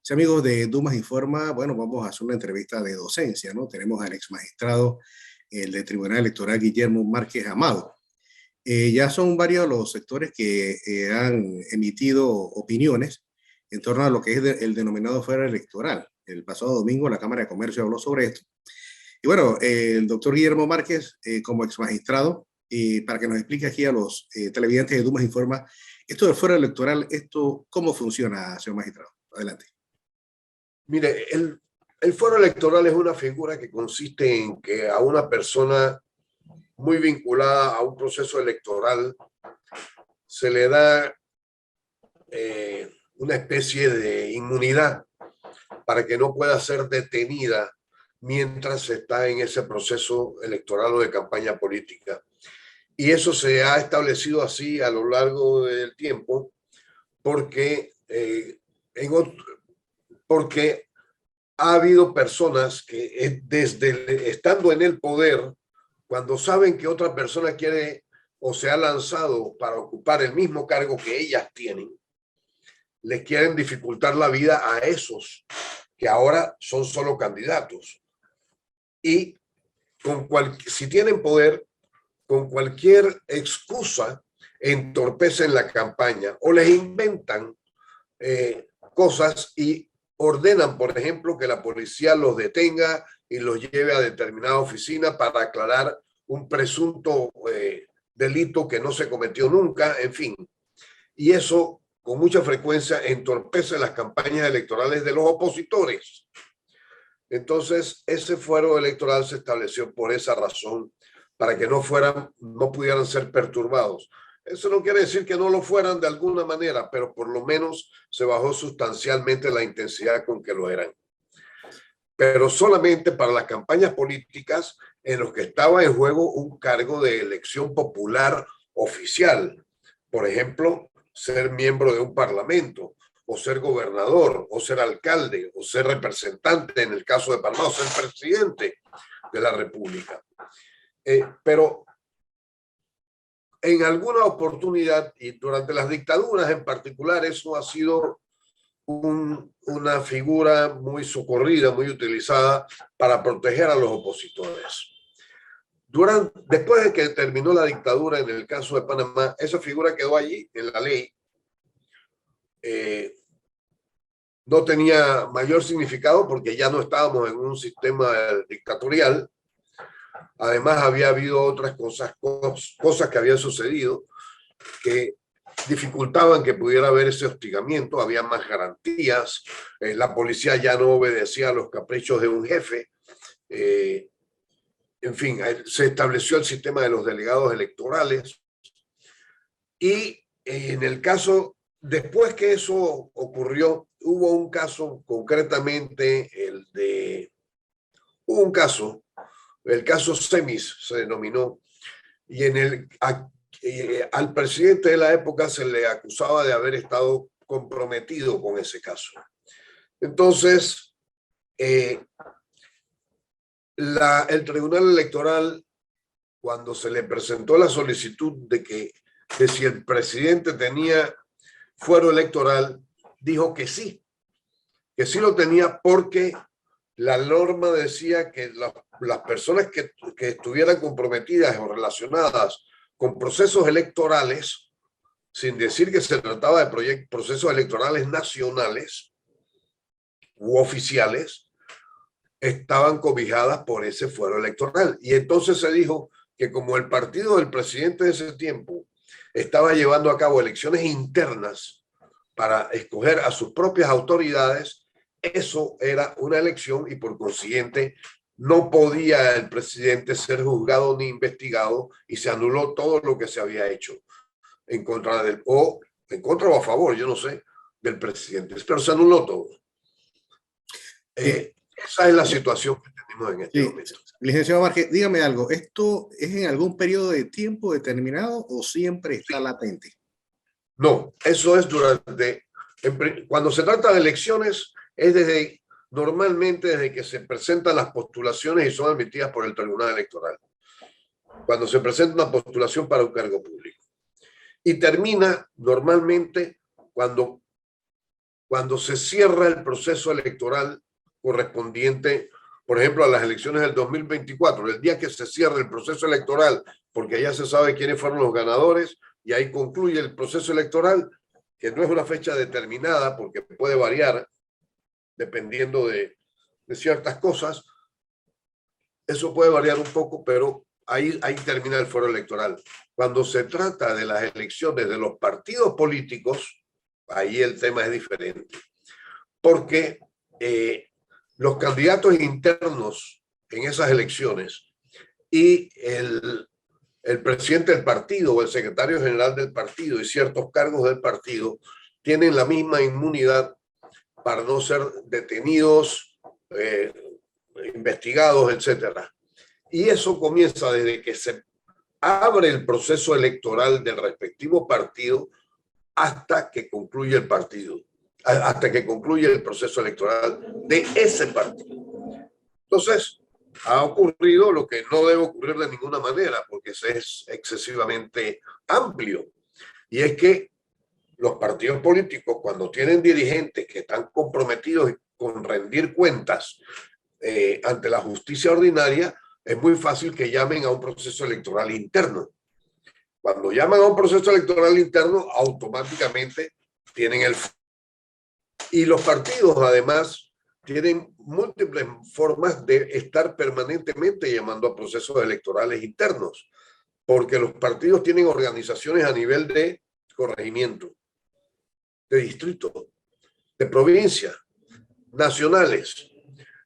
Sí, amigos de Dumas Informa, bueno, vamos a hacer una entrevista de docencia, ¿no? Tenemos al ex magistrado, el del Tribunal Electoral, Guillermo Márquez Amado. Ya son varios los sectores que han emitido opiniones en torno a lo que es el denominado fuero electoral. El pasado domingo la Cámara de Comercio habló sobre esto. Y bueno, el doctor Guillermo Márquez, como ex magistrado, para que nos explique aquí a los televidentes de Dumas Informa, esto del fuero electoral, esto, ¿cómo funciona, señor magistrado? Adelante. Mire, el fuero electoral es una figura que consiste en que a una persona muy vinculada a un proceso electoral se le da una especie de inmunidad para que no pueda ser detenida mientras está en ese proceso electoral o de campaña política. Y eso se ha establecido así a lo largo del tiempo porque, porque ha habido personas que estando en el poder, cuando saben que otra persona quiere o se ha lanzado para ocupar el mismo cargo que ellas tienen, les quieren dificultar la vida a esos que ahora son solo candidatos. Y si tienen poder, con cualquier excusa, entorpecen la campaña o les inventan cosas y ordenan, por ejemplo, que la policía los detenga y los lleve a determinada oficina para aclarar un presunto delito que no se cometió nunca, en fin. Y eso con mucha frecuencia entorpece las campañas electorales de los opositores. Entonces, ese fuero electoral se estableció por esa razón, para que no pudieran ser perturbados. Eso no quiere decir que no lo fueran de alguna manera, pero por lo menos se bajó sustancialmente la intensidad con que lo eran. Pero solamente para las campañas políticas en los que estaba en juego un cargo de elección popular oficial. Por ejemplo, ser miembro de un parlamento, o ser gobernador, o ser alcalde, o ser representante en el caso de Panamá, o ser presidente de la República. Pero en alguna oportunidad, y durante las dictaduras en particular, eso ha sido una figura muy socorrida, muy utilizada para proteger a los opositores. Después de que terminó la dictadura en el caso de Panamá, esa figura quedó allí en la ley. No tenía mayor significado porque ya no estábamos en un sistema dictatorial. Además, había habido otras cosas que habían sucedido que dificultaban que pudiera haber ese hostigamiento, había más garantías, la policía ya no obedecía a los caprichos de un jefe, en fin, se estableció el sistema de los delegados electorales y en el caso, después que eso ocurrió, hubo un caso concretamente, hubo un caso, el caso Semis se denominó, y al presidente de la época se le acusaba de haber estado comprometido con ese caso. Entonces, el Tribunal Electoral, cuando se le presentó la solicitud de si el presidente tenía fuero electoral, dijo que sí lo tenía porque la norma decía que las personas que estuvieran comprometidas o relacionadas con procesos electorales, sin decir que se trataba de procesos electorales nacionales u oficiales, estaban cobijadas por ese fuero electoral. Y entonces se dijo que como el partido del presidente de ese tiempo estaba llevando a cabo elecciones internas para escoger a sus propias autoridades, eso era una elección y por consiguiente no podía el presidente ser juzgado ni investigado y se anuló todo lo que se había hecho en contra o a favor, yo no sé, del presidente, pero se anuló todo. Esa es la situación que tenemos en este momento. Licenciado Márquez, dígame algo, ¿esto es en algún periodo de tiempo determinado o siempre está latente? No, eso es cuando se trata de elecciones, es normalmente desde que se presentan las postulaciones y son admitidas por el Tribunal Electoral. Cuando se presenta una postulación para un cargo público. Y termina normalmente cuando cuando se cierra el proceso electoral correspondiente, por ejemplo, a las elecciones del 2024, el día que se cierra el proceso electoral, porque ya se sabe quiénes fueron los ganadores y ahí concluye el proceso electoral, que no es una fecha determinada porque puede variar dependiendo de ciertas cosas. Eso puede variar un poco, pero ahí termina el fuero electoral. Cuando se trata de las elecciones de los partidos políticos, ahí el tema es diferente, porque los candidatos internos en esas elecciones y el presidente del partido o el secretario general del partido y ciertos cargos del partido tienen la misma inmunidad para no ser detenidos, investigados, etcétera. Y eso comienza desde que se abre el proceso electoral del respectivo partido hasta que concluye el partido, hasta que concluye el proceso electoral de ese partido. Entonces, ha ocurrido lo que no debe ocurrir de ninguna manera, porque es excesivamente amplio, y es que los partidos políticos, cuando tienen dirigentes que están comprometidos con rendir cuentas ante la justicia ordinaria, es muy fácil que llamen a un proceso electoral interno. Cuando llaman a un proceso electoral interno, automáticamente tienen el... Y los partidos, además, tienen múltiples formas de estar permanentemente llamando a procesos electorales internos, porque los partidos tienen organizaciones a nivel de corregimiento, de distrito, de provincia, nacionales,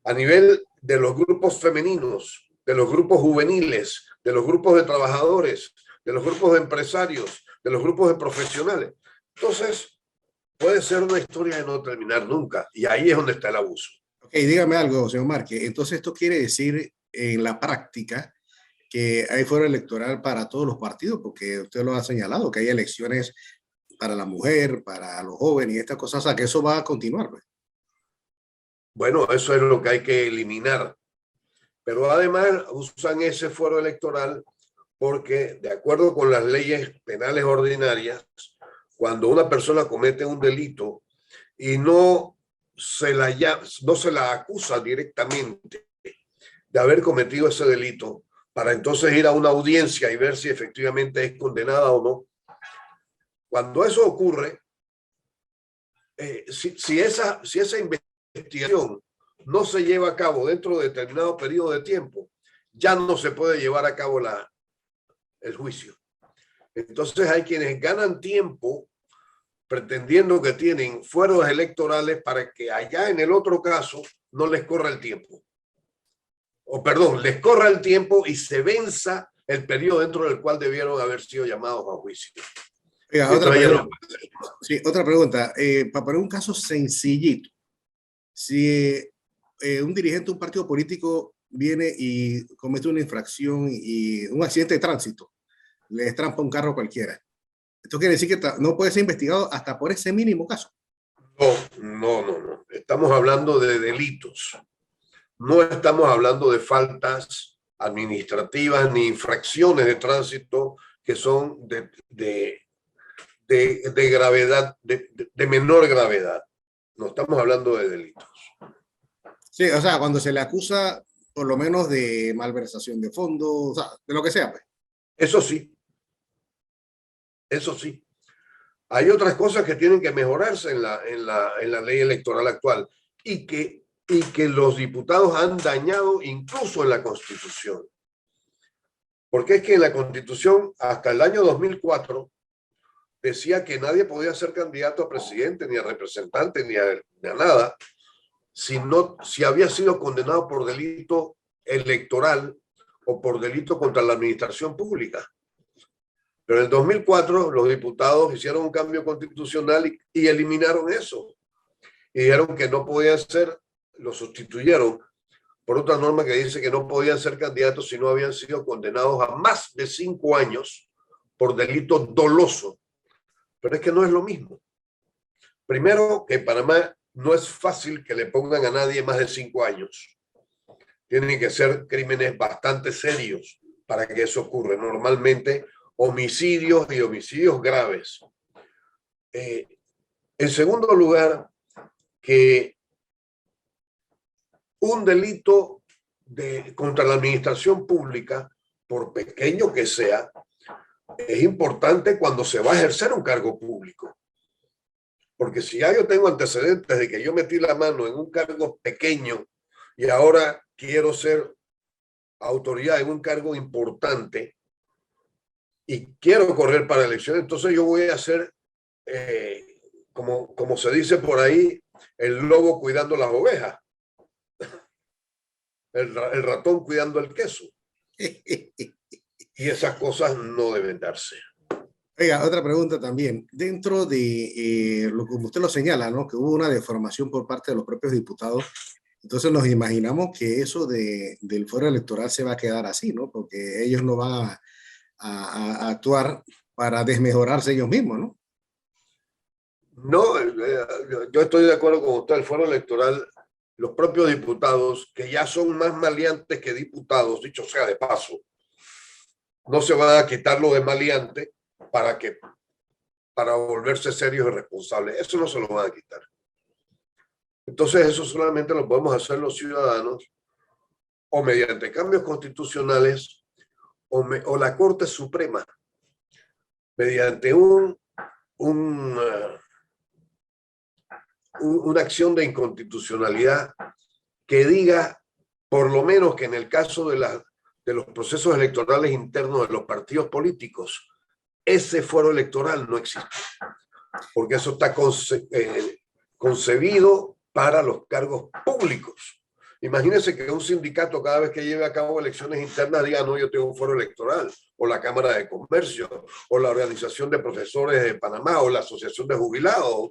a nivel de los grupos femeninos, de los grupos juveniles, de los grupos de trabajadores, de los grupos de empresarios, de los grupos de profesionales. Entonces, puede ser una historia de no terminar nunca, y ahí es donde está el abuso. Ok, dígame algo, señor Márquez. Entonces, esto quiere decir en la práctica que hay fuero electoral para todos los partidos, porque usted lo ha señalado, que hay elecciones para la mujer, para los jóvenes y estas cosas, o sea, que eso va a continuar, pues. Bueno, eso es lo que hay que eliminar. Pero además usan ese fuero electoral porque, de acuerdo con las leyes penales ordinarias, cuando una persona comete un delito y no se la acusa directamente de haber cometido ese delito, para entonces ir a una audiencia y ver si efectivamente es condenada o no. Cuando eso ocurre, si esa investigación no se lleva a cabo dentro de determinado periodo de tiempo, ya no se puede llevar a cabo el juicio. Entonces hay quienes ganan tiempo pretendiendo que tienen fueros electorales para que allá en el otro caso no les corra el tiempo. O perdón, les corra el tiempo y se venza el periodo dentro del cual debieron haber sido llamados a juicio. Oiga, otra pregunta. Para poner un caso sencillito, si un dirigente de un partido político viene y comete una infracción y un accidente de tránsito, le estrampa un carro cualquiera, esto quiere decir que no puede ser investigado hasta por ese mínimo caso. No. Estamos hablando de delitos. No estamos hablando de faltas administrativas ni infracciones de tránsito que son de gravedad, de menor gravedad. No estamos hablando de delitos. Sí, o sea, cuando se le acusa por lo menos de malversación de fondos, o sea, de lo que sea, pues. Eso sí. Hay otras cosas que tienen que mejorarse en la ley electoral actual y que los diputados han dañado incluso en la Constitución. Porque es que en la Constitución, hasta el año 2004, decía que nadie podía ser candidato a presidente, ni a representante, ni a nada, si había sido condenado por delito electoral o por delito contra la administración pública. Pero en el 2004 los diputados hicieron un cambio constitucional y eliminaron eso. Y dijeron que no podían ser, lo sustituyeron por otra norma que dice que no podían ser candidatos si no habían sido condenados a más de 5 años por delito doloso. Pero es que no es lo mismo. Primero, que en Panamá no es fácil que le pongan a nadie más de 5 años. Tienen que ser crímenes bastante serios para que eso ocurra. Normalmente homicidios y homicidios graves. En segundo lugar, que un delito contra la administración pública, por pequeño que sea, es importante cuando se va a ejercer un cargo público. Porque si ya yo tengo antecedentes de que yo metí la mano en un cargo pequeño y ahora quiero ser autoridad en un cargo importante y quiero correr para elecciones, entonces yo voy a ser, como se dice por ahí, el lobo cuidando las ovejas, el ratón cuidando el queso. Y esas cosas no deben darse. Oiga, otra pregunta también. Dentro de lo que usted lo señala, ¿no? Que hubo una deformación por parte de los propios diputados. Entonces nos imaginamos que eso del fuero electoral se va a quedar así, ¿no? Porque ellos no van a actuar para desmejorarse ellos mismos, ¿no? No, yo estoy de acuerdo con usted. El fuero electoral, los propios diputados, que ya son más maleantes que diputados, dicho sea de paso, no se van a quitar lo de maleante para volverse serios y responsables. Eso no se lo van a quitar. Entonces eso solamente lo podemos hacer los ciudadanos o mediante cambios constitucionales o la Corte Suprema mediante una acción de inconstitucionalidad que diga, por lo menos que en el caso de los procesos electorales internos de los partidos políticos, ese fuero electoral no existe, porque eso está concebido para los cargos públicos. Imagínense que un sindicato cada vez que lleve a cabo elecciones internas diga, no, yo tengo un foro electoral, o la Cámara de Comercio, o la Organización de Profesores de Panamá, o la Asociación de Jubilados.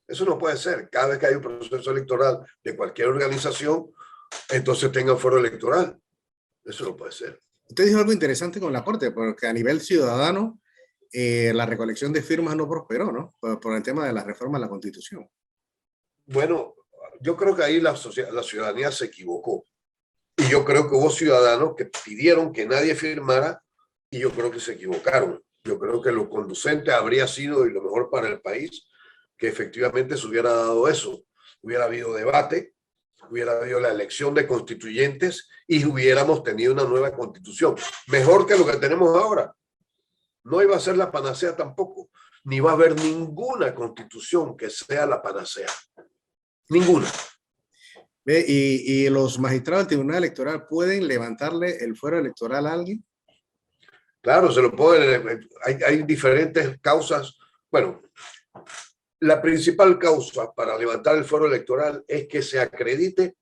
Eso no puede ser. Cada vez que hay un proceso electoral de cualquier organización, entonces tenga un foro electoral. Eso no puede ser. Usted dijo algo interesante con la Corte, porque a nivel ciudadano la recolección de firmas no prosperó, ¿no? Por el tema de la reforma a la Constitución. Bueno, yo creo que ahí la ciudadanía se equivocó. Y yo creo que hubo ciudadanos que pidieron que nadie firmara y yo creo que se equivocaron. Yo creo que lo conducente habría sido y lo mejor para el país que efectivamente se hubiera dado eso. Hubiera habido debate, hubiera habido la elección de constituyentes y hubiéramos tenido una nueva constitución. Mejor que lo que tenemos ahora. No iba a ser la panacea tampoco, ni va a haber ninguna constitución que sea la panacea. Ninguna. ¿Y los magistrados del Tribunal Electoral pueden levantarle el fuero electoral a alguien? Claro, se lo pueden. Hay diferentes causas. Bueno, la principal causa para levantar el fuero electoral es que se acredite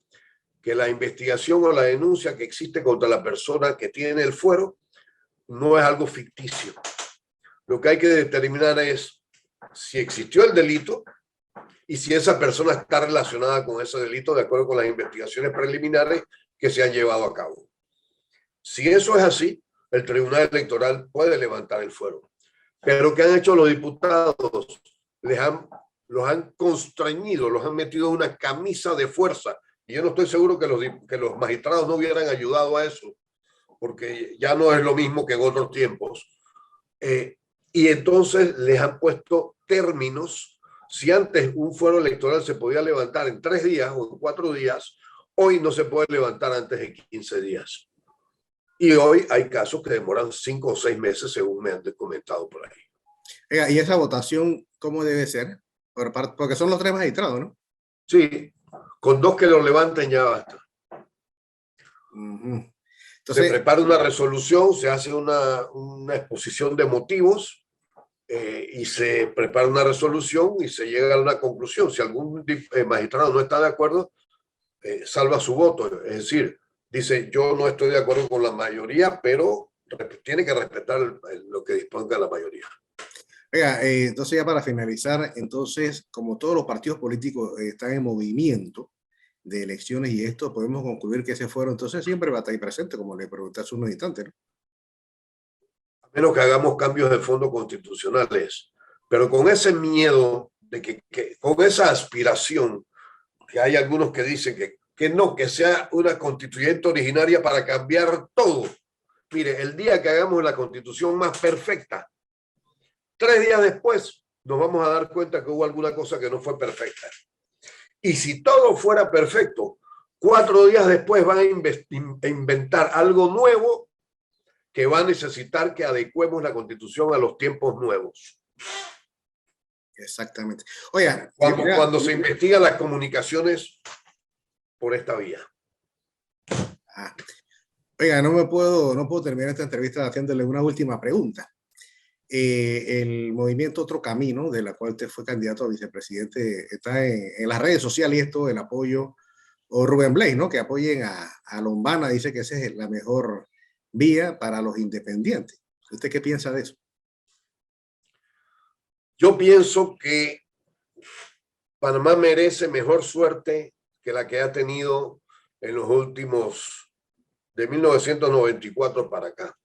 que la investigación o la denuncia que existe contra la persona que tiene el fuero no es algo ficticio. Lo que hay que determinar es si existió el delito y si esa persona está relacionada con ese delito de acuerdo con las investigaciones preliminares que se han llevado a cabo. Si eso es así, el Tribunal Electoral puede levantar el fuero. Pero ¿qué han hecho los diputados? Los han constreñido, los han metido en una camisa de fuerza. Y yo no estoy seguro que los magistrados no hubieran ayudado a eso, porque ya no es lo mismo que en otros tiempos. Y entonces les han puesto términos. Si antes un fuero electoral se podía levantar en 3 días o en 4 días, hoy no se puede levantar antes de 15 días. Y hoy hay casos que demoran 5 o 6 meses, según me han comentado por ahí. ¿Y esa votación cómo debe ser? Porque son los 3 magistrados, ¿no? Sí, con 2 que lo levanten ya basta. Entonces, se prepara una resolución, se hace una exposición de motivos y se prepara una resolución y se llega a una conclusión. Si algún magistrado no está de acuerdo, salva su voto. Es decir, dice, yo no estoy de acuerdo con la mayoría, pero tiene que respetar lo que disponga la mayoría. Oiga, entonces ya para finalizar, entonces, como todos los partidos políticos están en movimiento de elecciones y esto, podemos concluir que ese fuero entonces siempre va a estar ahí presente, como le pregunté hace unos instantes, ¿no? A menos que hagamos cambios de fondo constitucionales, pero con ese miedo, con esa aspiración, que hay algunos que dicen que no, que sea una constituyente originaria para cambiar todo. Mire, el día que hagamos la constitución más perfecta, 3 días después nos vamos a dar cuenta que hubo alguna cosa que no fue perfecta. Y si todo fuera perfecto, 4 días después van a inventar algo nuevo que va a necesitar que adecuemos la Constitución a los tiempos nuevos. Exactamente. Oiga, cuando se investigan las comunicaciones por esta vía. Oiga, no puedo terminar esta entrevista haciéndole una última pregunta. El movimiento Otro Camino, de la cual usted fue candidato a vicepresidente, está en las redes sociales y esto, el apoyo, o Rubén Blades, ¿no? Que apoyen a Lombana, dice que esa es la mejor vía para los independientes. ¿Usted qué piensa de eso? Yo pienso que Panamá merece mejor suerte que la que ha tenido en los últimos, de 1994 para acá.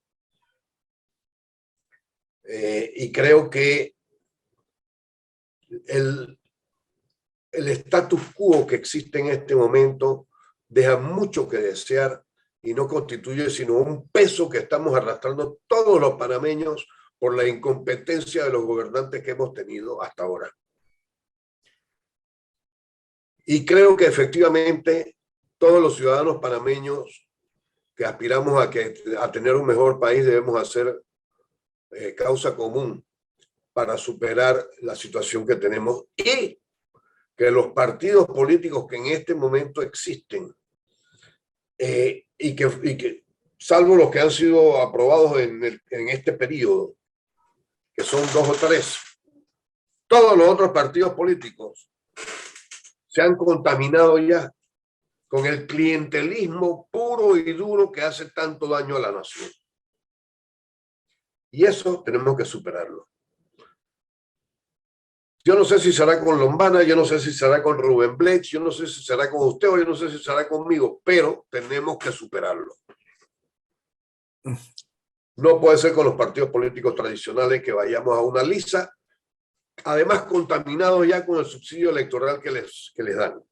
Y creo que el status quo que existe en este momento deja mucho que desear y no constituye sino un peso que estamos arrastrando todos los panameños por la incompetencia de los gobernantes que hemos tenido hasta ahora. Y creo que efectivamente todos los ciudadanos panameños que aspiramos a tener un mejor país debemos hacer causa común para superar la situación que tenemos y que los partidos políticos que en este momento existen y que salvo los que han sido aprobados en este periodo, que son 2 o 3, todos los otros partidos políticos se han contaminado ya con el clientelismo puro y duro que hace tanto daño a la nación. Y eso tenemos que superarlo. Yo no sé si será con Lombana, yo no sé si será con Rubén Blades, yo no sé si será con usted o yo no sé si será conmigo, pero tenemos que superarlo. No puede ser con los partidos políticos tradicionales que vayamos a una lisa, además contaminados ya con el subsidio electoral que les dan.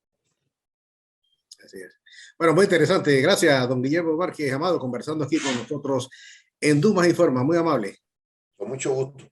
Así es. Bueno, muy interesante. Gracias, don Guillermo Márquez Amado, conversando aquí con nosotros en Dumas Informa. Muy amable. Con mucho gusto.